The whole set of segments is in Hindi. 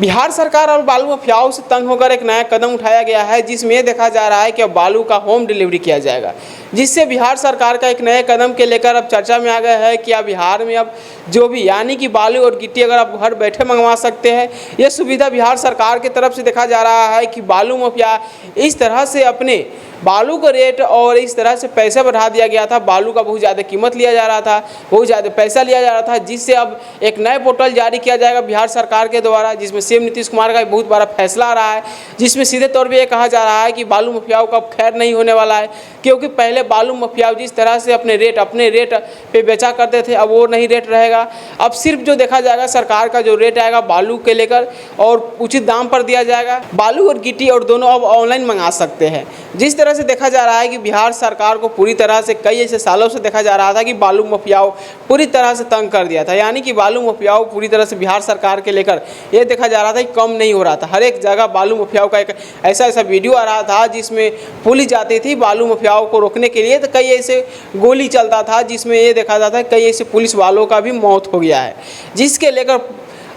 बिहार सरकार और बालू माफियाओं से तंग होकर एक नया कदम उठाया गया है, जिसमें ये देखा जा रहा है कि अब बालू का होम डिलीवरी किया जाएगा, जिससे बिहार सरकार का एक नए कदम के लेकर अब चर्चा में आ गया है कि अब बिहार में अब जो भी यानी कि बालू और गिट्टी अगर आप घर बैठे मंगवा सकते हैं। ये सुविधा बिहार सरकार की तरफ से देखा जा रहा है कि बालू माफिया इस तरह से अपने बालू का रेट और इस तरह से पैसा बढ़ा दिया गया था, बालू का बहुत ज़्यादा कीमत लिया जा रहा था, बहुत ज़्यादा पैसा लिया जा रहा था, जिससे अब एक नए पोर्टल जारी किया जाएगा बिहार सरकार के द्वारा, जिसमें सीएम नीतीश कुमार का एक बहुत बड़ा फैसला आ रहा है, जिसमें सीधे तौर पे ये कहा जा रहा है कि बालू माफियाओं का अब खैर नहीं होने वाला है। क्योंकि पहले बालू माफिया जिस तरह से अपने रेट पे बेचा करते थे, अब वो नहीं रेट रहेगा। अब सिर्फ जो देखा जाएगा सरकार का जो रेट आएगा बालू के लेकर और उचित दाम पर दिया जाएगा। बालू और गिट्टी और दोनों अब ऑनलाइन मंगा सकते हैं। जिस तरह से देखा जा रहा है कि बिहार सरकार को पूरी तरह से कई ऐसे सालों से देखा जा रहा था कि बालू माफियाओं पूरी तरह से तंग कर दिया था, यानी कि बालू माफियाओं पूरी तरह से बिहार सरकार के लेकर ये देखा जा रहा था कि कम नहीं हो रहा था। हर एक जगह बालू माफियाओं का एक ऐसा वीडियो आ रहा था जिसमें पुलिस जाती थी बालू माफियाओं को रोकने के लिए, तो कई ऐसे गोली चलता था जिसमें ये देखा जाता है कई ऐसे पुलिस वालों का भी मौत हो गया है। जिसके लेकर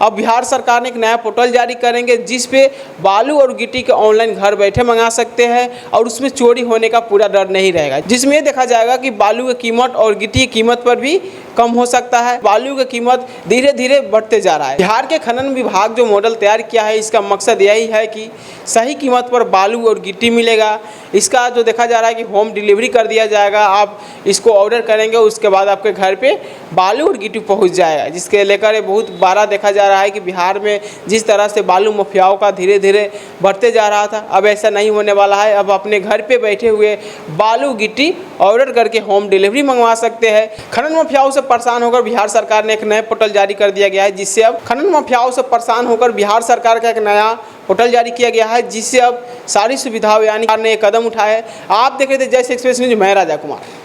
अब बिहार सरकार ने एक नया पोर्टल जारी करेंगे, जिस पे बालू और गिट्टी के ऑनलाइन घर बैठे मंगा सकते हैं और उसमें चोरी होने का पूरा डर नहीं रहेगा। जिसमें ये देखा जाएगा कि बालू की कीमत और गिट्टी की कीमत पर भी कम हो सकता है। बालू की कीमत धीरे धीरे बढ़ते जा रहा है। बिहार के खनन विभाग जो मॉडल तैयार किया है, इसका मकसद यही है कि सही कीमत पर बालू और गिट्टी मिलेगा। इसका जो देखा जा रहा है कि होम डिलीवरी कर दिया जाएगा, आप इसको ऑर्डर करेंगे, उसके बाद आपके घर पे बालू और गिट्टी पहुंच जाएगा। जिसके लेकर बहुत बड़ा देखा जा रहा है कि बिहार में जिस तरह से बालू माफियाओं का धीरे धीरे बढ़ते जा रहा था, अब ऐसा नहीं होने वाला है। अब अपने घर पे बैठे हुए बालू गिट्टी ऑर्डर करके होम डिलीवरी मंगवा सकते हैं। खनन माफियाओं से परेशान होकर बिहार सरकार ने एक नया पोर्टल जारी कर दिया गया है, जिससे अब खनन माफियाओं से परेशान होकर बिहार सरकार का एक नया पोर्टल जारी किया गया है, जिससे अब सारी सुविधाओं यानी ने कदम उठाए। आप देख रहे थे जय एक्सप्रेस न्यूज, मैं राजा कुमार।